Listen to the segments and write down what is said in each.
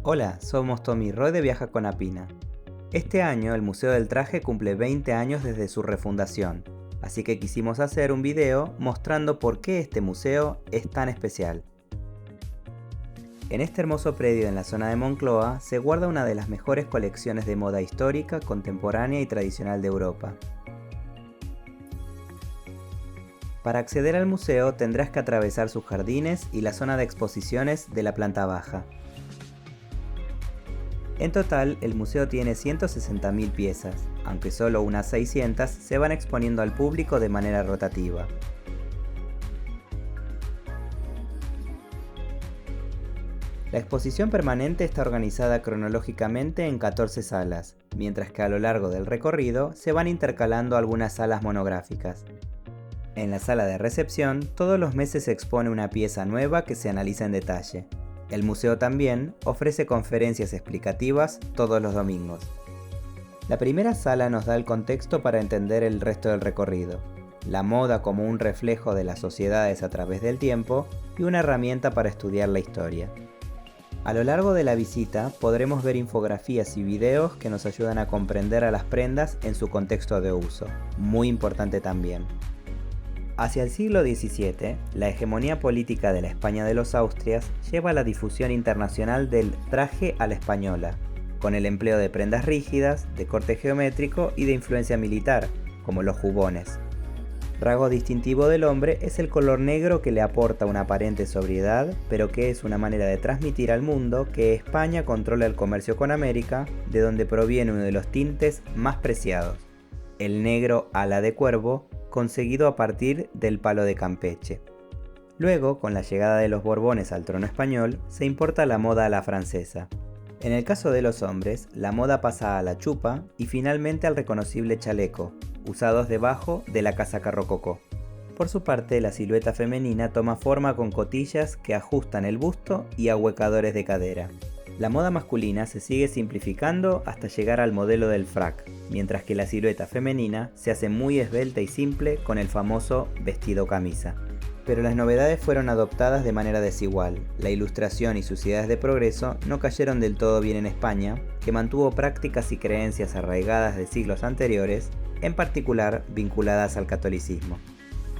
Hola, somos Tommy Roy de Viaja con Apina. Este año el Museo del Traje cumple 20 años desde su refundación, así que quisimos hacer un video mostrando por qué este museo es tan especial. En este hermoso predio en la zona de Moncloa se guarda una de las mejores colecciones de moda histórica, contemporánea y tradicional de Europa. Para acceder al museo tendrás que atravesar sus jardines y la zona de exposiciones de la planta baja. En total, el museo tiene 160.000 piezas, aunque solo unas 600 se van exponiendo al público de manera rotativa. La exposición permanente está organizada cronológicamente en 14 salas, mientras que a lo largo del recorrido se van intercalando algunas salas monográficas. En la sala de recepción, todos los meses se expone una pieza nueva que se analiza en detalle. El museo también ofrece conferencias explicativas todos los domingos. La primera sala nos da el contexto para entender el resto del recorrido, la moda como un reflejo de las sociedades a través del tiempo y una herramienta para estudiar la historia. A lo largo de la visita podremos ver infografías y videos que nos ayudan a comprender a las prendas en su contexto de uso, muy importante también. Hacia el siglo XVII, la hegemonía política de la España de los Austrias lleva a la difusión internacional del traje a la española, con el empleo de prendas rígidas, de corte geométrico y de influencia militar, como los jubones. Rasgo distintivo del hombre es el color negro que le aporta una aparente sobriedad, pero que es una manera de transmitir al mundo que España controla el comercio con América, de donde proviene uno de los tintes más preciados, el negro ala de cuervo, conseguido a partir del palo de Campeche. Luego, con la llegada de los Borbones al trono español, se importa la moda a la francesa. En el caso de los hombres, la moda pasa a la chupa y finalmente al reconocible chaleco, usados debajo de la casaca rococó. Por su parte, la silueta femenina toma forma con cotillas que ajustan el busto y ahuecadores de cadera. La moda masculina se sigue simplificando hasta llegar al modelo del frac, mientras que la silueta femenina se hace muy esbelta y simple con el famoso vestido camisa. Pero las novedades fueron adoptadas de manera desigual. La Ilustración y sus ideas de progreso no cayeron del todo bien en España, que mantuvo prácticas y creencias arraigadas de siglos anteriores, en particular vinculadas al catolicismo.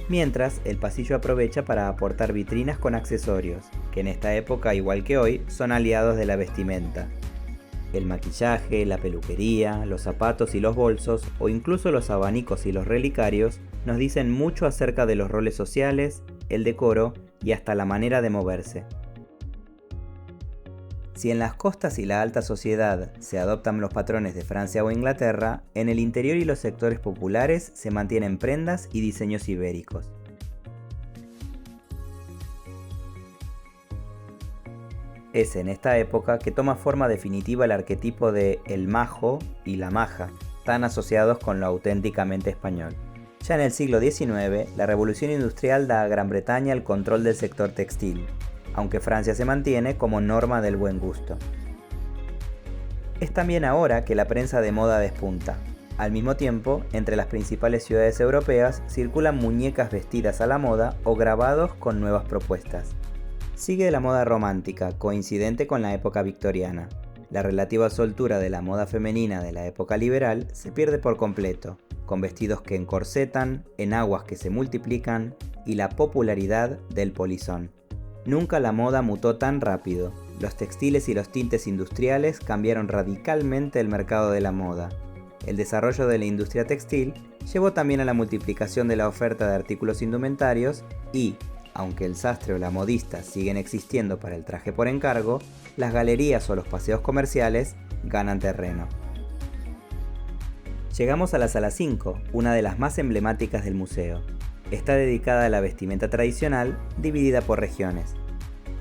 Mientras, el pasillo aprovecha para aportar vitrinas con accesorios, que en esta época, igual que hoy, son aliados de la vestimenta. El maquillaje, la peluquería, los zapatos y los bolsos, o incluso los abanicos y los relicarios, nos dicen mucho acerca de los roles sociales, el decoro y hasta la manera de moverse. Si en las costas y la alta sociedad se adoptan los patrones de Francia o Inglaterra, en el interior y los sectores populares se mantienen prendas y diseños ibéricos. Es en esta época que toma forma definitiva el arquetipo de el majo y la maja, tan asociados con lo auténticamente español. Ya en el siglo XIX, la revolución industrial da a Gran Bretaña el control del sector textil, aunque Francia se mantiene como norma del buen gusto. Es también ahora que la prensa de moda despunta. Al mismo tiempo, entre las principales ciudades europeas circulan muñecas vestidas a la moda o grabados con nuevas propuestas. Sigue la moda romántica, coincidente con la época victoriana. La relativa soltura de la moda femenina de la época liberal se pierde por completo, con vestidos que encorsetan, enaguas que se multiplican y la popularidad del polizón. Nunca la moda mutó tan rápido. Los textiles y los tintes industriales cambiaron radicalmente el mercado de la moda. El desarrollo de la industria textil llevó también a la multiplicación de la oferta de artículos indumentarios y, aunque el sastre o la modista siguen existiendo para el traje por encargo, las galerías o los paseos comerciales ganan terreno. Llegamos a la sala 5, una de las más emblemáticas del museo. Está dedicada a la vestimenta tradicional, dividida por regiones.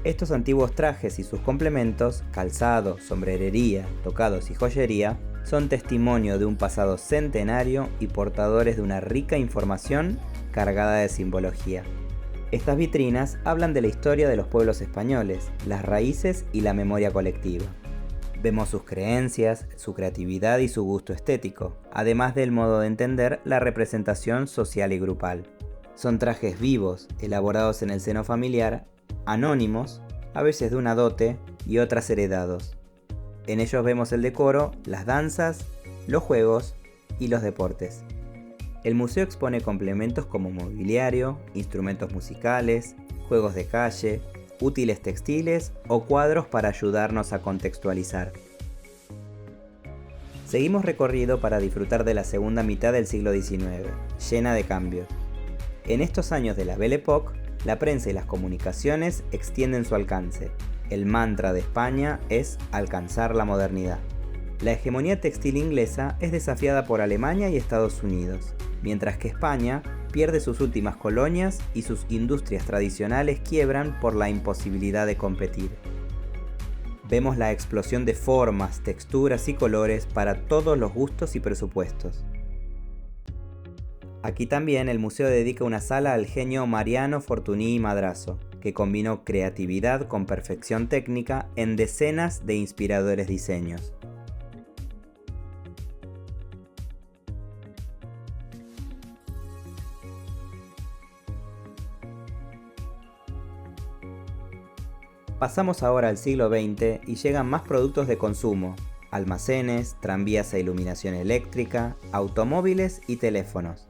Estos antiguos trajes y sus complementos, calzado, sombrerería, tocados y joyería, son testimonio de un pasado centenario y portadores de una rica información cargada de simbología. Estas vitrinas hablan de la historia de los pueblos españoles, las raíces y la memoria colectiva. Vemos sus creencias, su creatividad y su gusto estético, además del modo de entender la representación social y grupal. Son trajes vivos, elaborados en el seno familiar, anónimos, a veces de una dote y otras heredados. En ellos vemos el decoro, las danzas, los juegos y los deportes. El museo expone complementos como mobiliario, instrumentos musicales, juegos de calle, útiles textiles o cuadros para ayudarnos a contextualizar. Seguimos recorrido para disfrutar de la segunda mitad del siglo XIX, llena de cambios. En estos años de la Belle Époque, la prensa y las comunicaciones extienden su alcance. El mantra de España es alcanzar la modernidad. La hegemonía textil inglesa es desafiada por Alemania y Estados Unidos, mientras que España pierde sus últimas colonias y sus industrias tradicionales quiebran por la imposibilidad de competir. Vemos la explosión de formas, texturas y colores para todos los gustos y presupuestos. Aquí también el museo dedica una sala al genio Mariano Fortuny Madrazo, que combinó creatividad con perfección técnica en decenas de inspiradores diseños. Pasamos ahora al siglo XX y llegan más productos de consumo, almacenes, tranvías e iluminación eléctrica, automóviles y teléfonos.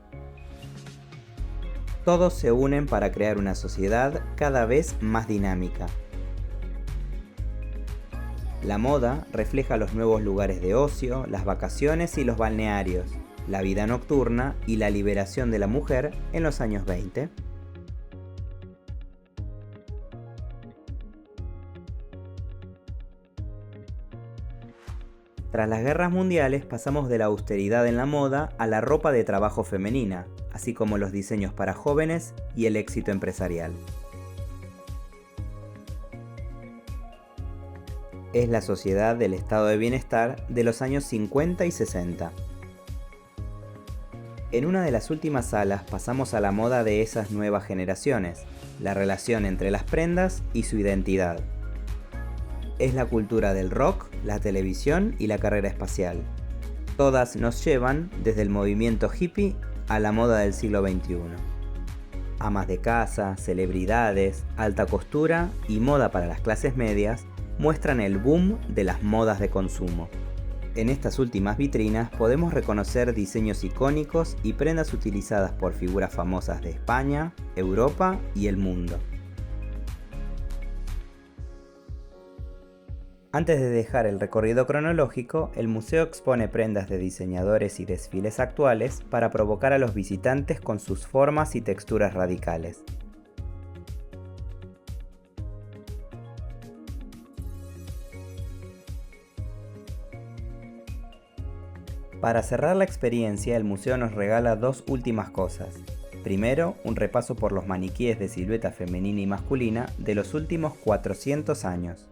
Todos se unen para crear una sociedad cada vez más dinámica. La moda refleja los nuevos lugares de ocio, las vacaciones y los balnearios, la vida nocturna y la liberación de la mujer en los años 20. Tras las guerras mundiales pasamos de la austeridad en la moda a la ropa de trabajo femenina, así como los diseños para jóvenes y el éxito empresarial. Es la sociedad del estado de bienestar de los años 50 y 60. En una de las últimas salas pasamos a la moda de esas nuevas generaciones, la relación entre las prendas y su identidad. Es la cultura del rock, la televisión y la carrera espacial. Todas nos llevan desde el movimiento hippie a la moda del siglo XXI. Amas de casa, celebridades, alta costura y moda para las clases medias muestran el boom de las modas de consumo. En estas últimas vitrinas podemos reconocer diseños icónicos y prendas utilizadas por figuras famosas de España, Europa y el mundo. Antes de dejar el recorrido cronológico, el museo expone prendas de diseñadores y desfiles actuales para provocar a los visitantes con sus formas y texturas radicales. Para cerrar la experiencia, el museo nos regala dos últimas cosas. Primero, un repaso por los maniquíes de silueta femenina y masculina de los últimos 400 años.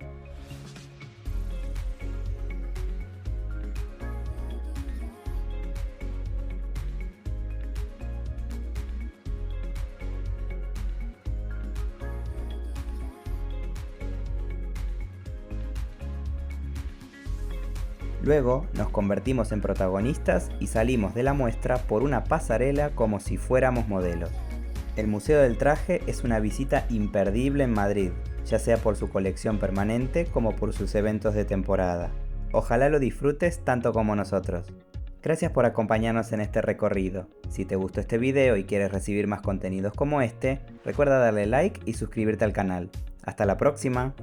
Luego nos convertimos en protagonistas y salimos de la muestra por una pasarela como si fuéramos modelos. El Museo del Traje es una visita imperdible en Madrid, ya sea por su colección permanente como por sus eventos de temporada. Ojalá lo disfrutes tanto como nosotros. Gracias por acompañarnos en este recorrido. Si te gustó este video y quieres recibir más contenidos como este, recuerda darle like y suscribirte al canal. ¡Hasta la próxima!